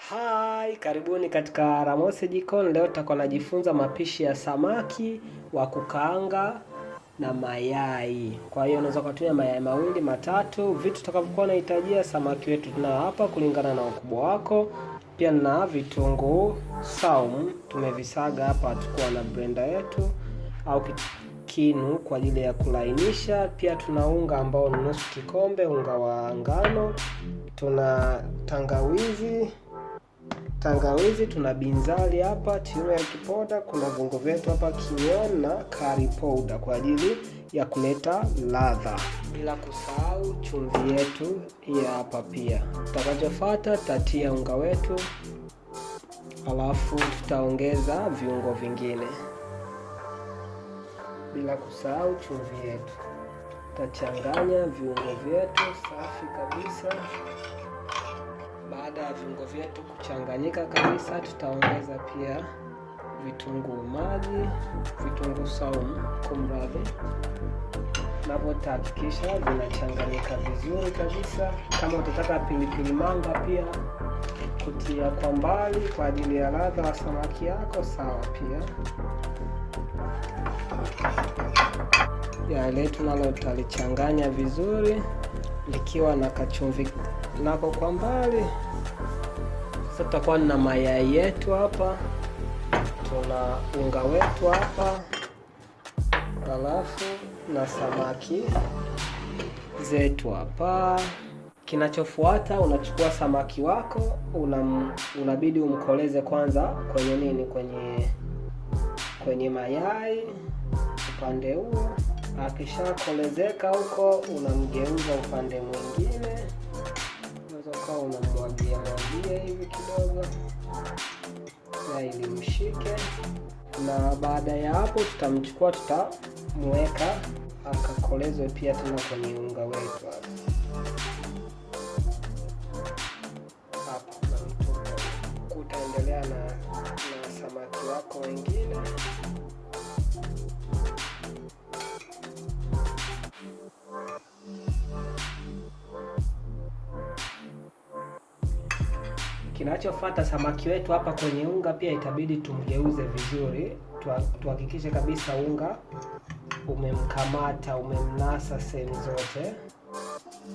Hai, karibuni katika Ramose Jikoni. Leo tutakuwa najifunza mapishi ya samaki wa kukaanga na mayai. Kwa hiyo unaweza kutumia mayai mawili, matatu. Vitu tutakavyokuwa tunahitajia, samaki wetu tunao hapa kulingana na ukubwa wako. Pia na vitunguu saumu tumevisaga hapa, tukua na blender yetu au kinu kwa ajili ya kulainisha. Pia tuna unga ambao ni nusu kikombe, unga wa ngano. Tuna tangawizi, tuna binzari hapa, turmeric powder, kuna viungo vyetu hapa kinyon na curry powder kwa ajili ya kuleta ladha, bila kusahau chumvi yetu hii hapa pia. Tutakachofuata, tutatia unga wetu, alafu tutaongeza viungo vingine, bila kusahau chumvi yetu. Tutachanganya viungo vyetu safi kabisa. Baada ya viungo vyetu kuchanganyika kabisa, tutaongeza pia vitunguu maji, vitunguu saumu kumradhi, napo tahakikisha vinachanganyika vizuri kabisa. Kama utataka pilipili manga pia kutia kwa mbali kwa ajili ya ladha wa samaki yako, sawa pia. Ya letu nalo tutalichanganya vizuri likiwa na kachumvi nako kwa mbali. Sasa tutakuwa na mayai yetu hapa, tuna unga wetu hapa, alafu na samaki zetu hapa. Kinachofuata, unachukua samaki wako, unabidi umkoleze kwanza kwenye kwenye mayai upande huo. Akishakolezeka huko, unamgeuza upande mwingine, unaweza kuwa unamwagia hivi kidogo na ili mshike. Na baada ya hapo tutamchukua, tutamweka akakolezwe pia tena kwenye unga wetu hapo. Utaendelea na samaki wako wengine. Kinachofuata, samaki wetu hapa kwenye unga pia itabidi tumgeuze vizuri, tuhakikishe kabisa unga umemkamata, umemnasa sehemu zote,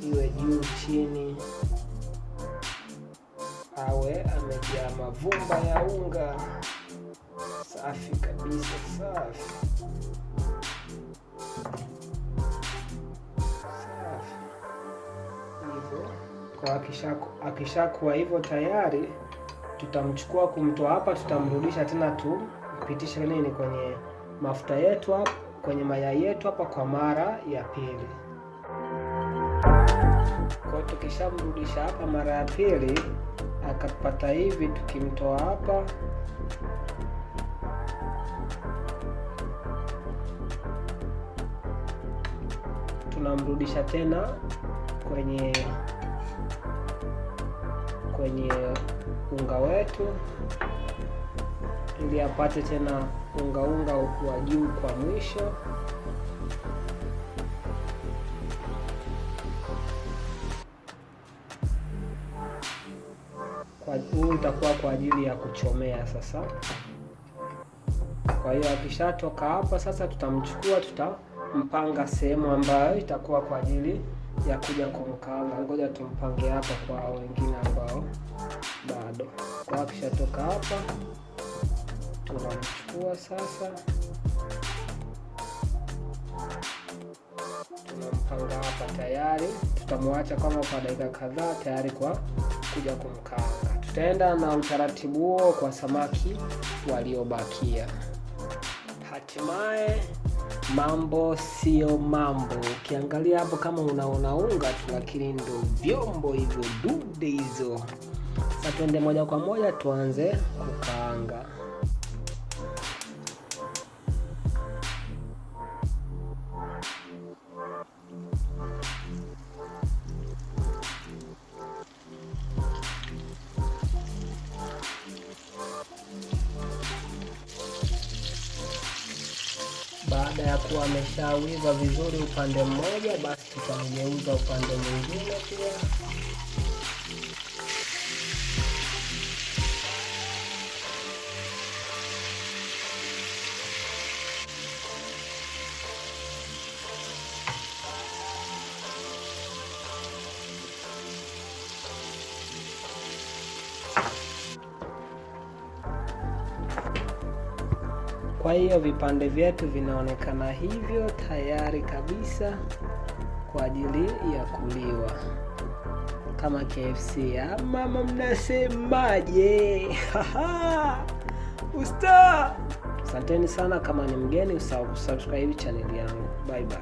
iwe juu chini, awe amejaa mavumba ya unga. Safi kabisa, safi. Akishakuwa hivyo tayari, tutamchukua kumtoa hapa, tutamrudisha tena tupitishe kwenye mafuta yetu hapa, kwenye mayai yetu hapa kwa mara ya pili. Kwa tukishamrudisha hapa mara ya pili akapata hivi, tukimtoa hapa tunamrudisha tena kwenye unga wetu ili apate tena unga wa juu kwa mwisho. Huu utakuwa kwa ajili ya kuchomea sasa. Kwa hiyo akishatoka hapa sasa, tutamchukua, tutampanga sehemu ambayo itakuwa kwa ajili ya kuja kumkaanga. Ngoja tumpange hapa kwa wengine ambao bado. Kwa akishatoka hapa, tunamchukua sasa, tunampanga hapa tayari. Tutamwacha kama kwa dakika kadhaa tayari kwa kuja kumkaanga. Tutaenda na utaratibu huo kwa samaki waliobakia. Hatimaye mambo sio mambo. Ukiangalia hapo kama unaona unga tu, lakini ndo vyombo hivyo, dude hizo. Sasa tuende moja kwa moja tuanze kukaanga. Baada ya kuwa ameshawiva vizuri upande mmoja, basi tutamgeuza upande mwingine pia. Kwa hiyo vipande vyetu vinaonekana hivyo, tayari kabisa kwa ajili ya kuliwa kama KFC. Mama, mnasemaje? Usta! Asanteni sana. Kama ni mgeni, usahau kusubscribe channel yangu. Bye bye.